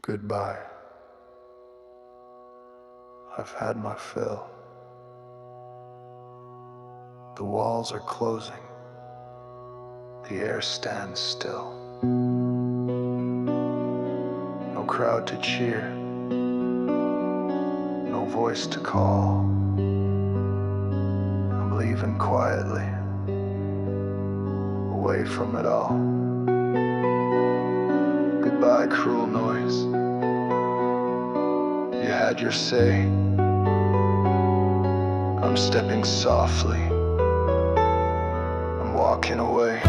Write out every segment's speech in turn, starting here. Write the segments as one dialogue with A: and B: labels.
A: Goodbye. I've had my fill. The walls are closing. The air stands still. No crowd to cheer. No voice to call. I'm leaving quietly, away from it all. Goodbye, cruel noise. You had your say. I'm stepping softly. I'm walking away.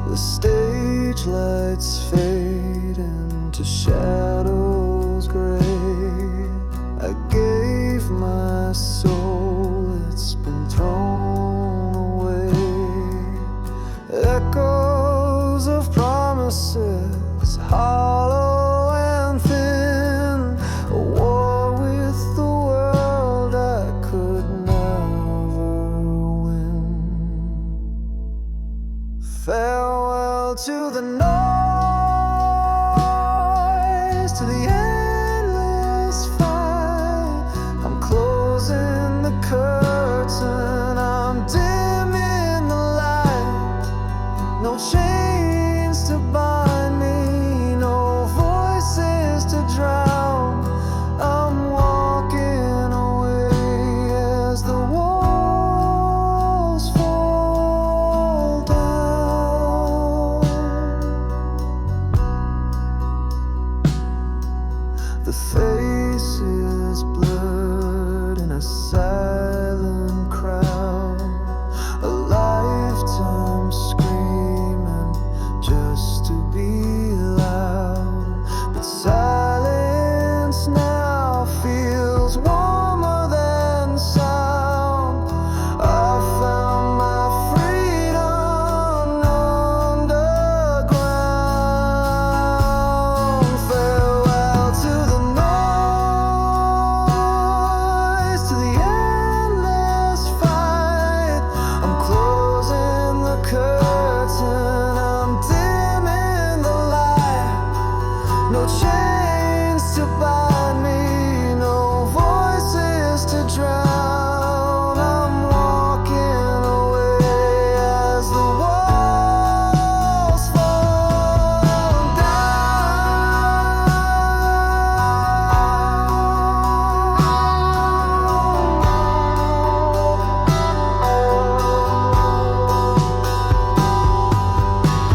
B: The stage lights fade into shadows gray. I gave my soul, it's been thrown away. Echoes of promises, hollow and thin. A war with the world I could never win. Farewell to the noise, to the endless fight. I'm closing the curtain, I'm dimming the light. No chains to bind me, no voices to drown. I'm walking away as the walls fall down. The faces blurred in a silent crowd. A lifetime screaming just to be loud. But silence now feels warmer than sound. I found my freedom underground. Farewell to the noise, to the endless fight. I'm closing the curtain, I'm dimming the light. No chains to bind me, no voices to drown. I'm walking away as the walls fall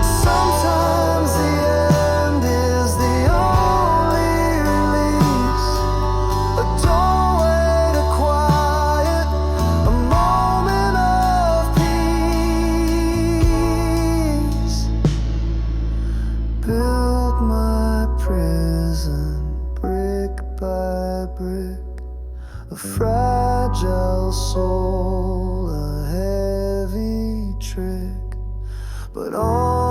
B: Sometimes the end is the only release. A doorway to quiet, a moment of peace. Built my prison brick by brick. A fragile soul, a heavy trick. But on